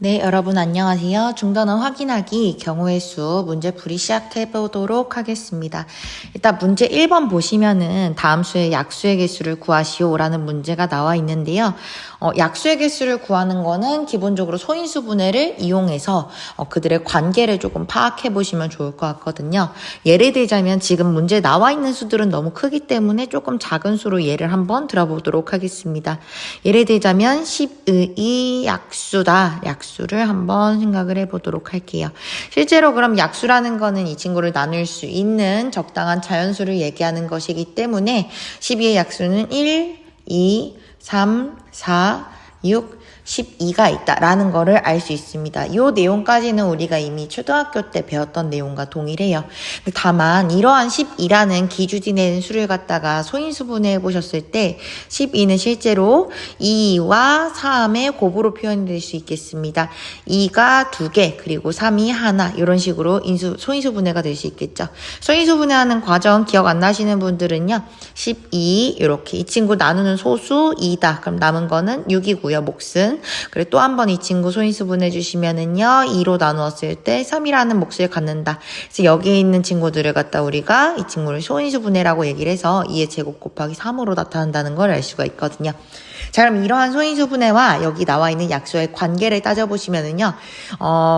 네, 여러분 안녕하세요. 중단원 확인하기 경우의 수 문제풀이 시작해 보도록 하겠습니다. 일단 문제 1번 보시면은 다음 수의 약수의 개수를 구하시오라는 문제가 나와 있는데요. 약수의 개수를 구하는 거는 기본적으로 소인수 분해를 이용해서 그들의 관계를 조금 파악해 보시면 좋을 것 같거든요. 예를 들자면 지금 문제에 나와 있는 수들은 너무 크기 때문에 조금 작은 수로 예를 한번 들어보도록 하겠습니다. 예를 들자면 10의 약수다. 약수를 한번 생각을 해보도록 할게요. 실제로 그럼 약수라는 거는 이 친구를 나눌 수 있는 적당한 자연수를 얘기하는 것이기 때문에 12의 약수는 1, 2, 3, 4, 6, 12가 있다라는 거를 알 수 있습니다. 이 내용까지는 우리가 이미 초등학교 때 배웠던 내용과 동일해요. 다만 이러한 12라는 기준이 내는 수를 갖다가 소인수 분해해 보셨을 때 12는 실제로 2와 3의 곱으로 표현될 수 있겠습니다. 2가 2개 그리고 3이 하나 이런 식으로 소인수 분해가 될 수 있겠죠. 소인수 분해하는 과정 기억 안 나시는 분들은요. 12 이렇게 이 친구 나누는 소수 2다. 그럼 남은 거는 6이고요. 몫은 그리고 또 한 번 이 친구 소인수 분해주시면은요 2로 나누었을 때 3이라는 몫을 갖는다. 그래서 여기에 있는 친구들을 갖다 우리가 이 친구를 소인수 분해라고 얘기를 해서 2의 제곱 곱하기 3으로 나타난다는 걸 알 수가 있거든요. 자, 그럼 이러한 소인수 분해와 여기 나와 있는 약수의 관계를 따져보시면은요,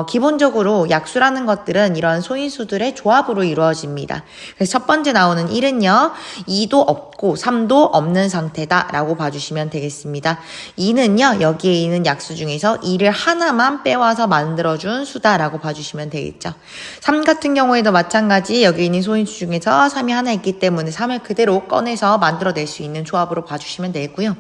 기본적으로 약수라는 것들은 이러한 소인수들의 조합으로 이루어집니다. 그래서 첫 번째 나오는 1은요, 2도 없고 3도 없는 상태다라고 봐주시면 되겠습니다. 2는요, 여기에 있는 약수 중에서 2를 하나만 빼와서 만들어준 수다라고 봐주시면 되겠죠. 3 같은 경우에도 마찬가지 여기 있는 소인수 중에서 3이 하나 있기 때문에 3을 그대로 꺼내서 만들어낼 수 있는 조합으로 봐주시면 되고요.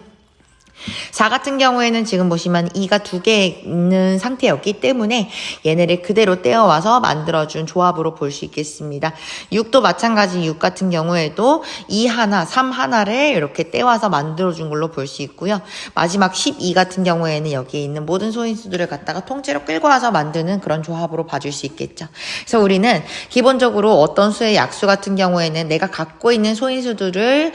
4 같은 경우에는 지금 보시면 2가 2개 있는 상태였기 때문에 얘네를 그대로 떼어와서 만들어준 조합으로 볼 수 있겠습니다. 6도 마찬가지 6 같은 경우에도 2 하나, 3 하나를 이렇게 떼와서 만들어준 걸로 볼 수 있고요. 마지막 12 같은 경우에는 여기에 있는 모든 소인수들을 갖다가 통째로 끌고 와서 만드는 그런 조합으로 봐줄 수 있겠죠. 그래서 우리는 기본적으로 어떤 수의 약수 같은 경우에는 내가 갖고 있는 소인수들을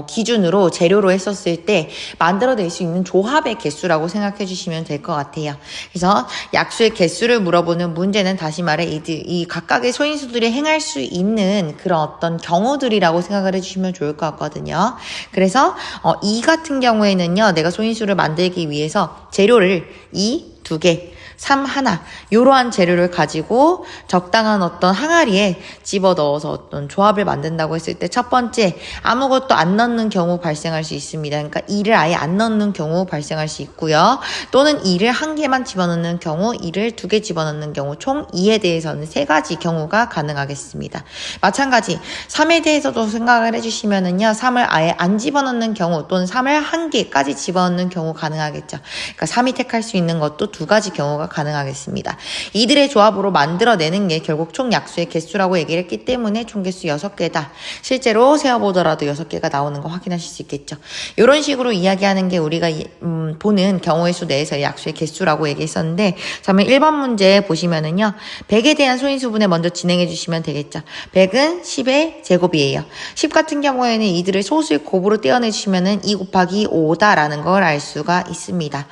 기준으로 재료로 했었을 때 만들어낼 수 있는 조합의 개수라고 생각해 주시면 될 것 같아요. 그래서 약수의 개수를 물어보는 문제는 다시 말해 이 각각의 소인수들이 행할 수 있는 그런 어떤 경우들이라고 생각을 해주시면 좋을 것 같거든요. 그래서 2 같은 경우에는요, 내가 소인수를 만들기 위해서 재료를 2, 2개 3 하나 이러한 재료를 가지고 적당한 어떤 항아리에 집어넣어서 어떤 조합을 만든다고 했을 때 첫 번째 아무것도 안 넣는 경우 발생할 수 있습니다. 그러니까 2를 아예 안 넣는 경우 발생할 수 있고요. 또는 2를 한 개만 집어넣는 경우, 2를 2개 집어넣는 경우 총 2에 대해서는 3가지 경우가 가능하겠습니다. 마찬가지 3에 대해서도 생각을 해주시면은요. 3을 아예 안 집어넣는 경우 또는 3을 한 개까지 집어넣는 경우 가능하겠죠. 그러니까 3이 택할 수 있는 것도 2가지 경우가 가능하겠습니다. 이들의 조합으로 만들어내는 게 결국 총 약수의 개수라고 얘기를 했기 때문에 총 개수 6개다. 실제로 세어보더라도 6개가 나오는 거 확인하실 수 있겠죠. 이런 식으로 이야기하는 게 우리가 보는 경우의 수 내에서의 약수의 개수라고 얘기했었는데, 그러면 1번 문제 보시면은요. 100에 대한 소인수분해 먼저 진행해 주시면 되겠죠. 100은 10의 제곱이에요. 10 같은 경우에는 이들을 소수의 곱으로 떼어내 주시면은 2 곱하기 5다라는 걸 알 수가 있습니다.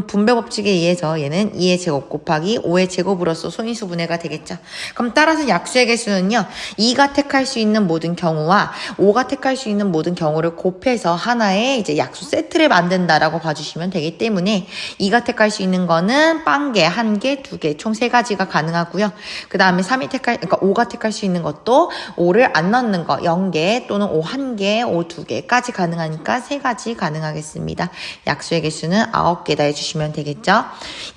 분배 법칙에 의해서 얘는 2의 제곱 곱하기 5의 제곱으로서 소인수 분해가 되겠죠. 그럼 따라서 약수의 개수는요. 2가 택할 수 있는 모든 경우와 5가 택할 수 있는 모든 경우를 곱해서 하나의 이제 약수 세트를 만든다라고 봐주시면 되기 때문에 2가 택할 수 있는 거는 빵개, 1개, 2개 총 3가지가 가능하고요. 그 다음에 그러니까 5가 택할 수 있는 것도 5를 안 넣는 거 0개 또는 5 1개, 5 2개까지 가능하니까 3가지 가능하겠습니다. 약수의 개수는 9개다 해주시면 되겠죠.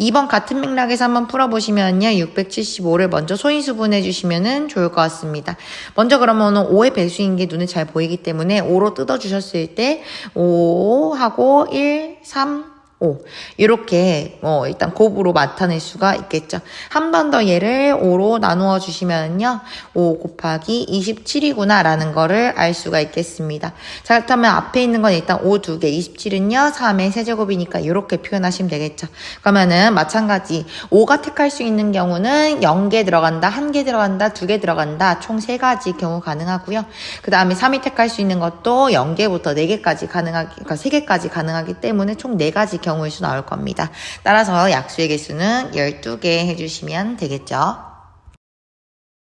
2번 같은 맥락에서 한번 풀어보시면요. 675를 먼저 소인수분 해주시면 좋을 것 같습니다. 먼저 그러면 5의 배수인 게 눈에 잘 보이기 때문에 5로 뜯어주셨을 때 5하고 1, 3, 5 이렇게 일단 곱으로 나타낼 수가 있겠죠. 한 번 더 얘를 5로 나누어 주시면요. 5 곱하기 27이구나 라는 거를 알 수가 있겠습니다. 자, 그렇다면 앞에 있는 건 일단 5 2개 27은요. 3의 세제곱이니까 이렇게 표현하시면 되겠죠. 그러면은 마찬가지 5가 택할 수 있는 경우는 0개 들어간다, 1개 들어간다, 2개 들어간다 총 3가지 경우 가능하고요. 그 다음에 3이 택할 수 있는 것도 0개부터 4개까지 가능하기, 그러니까 3개까지 가능하기 때문에 총 4가지 경우의 수 나올 겁니다. 따라서 약수의 개수는 12개 해주시면 되겠죠.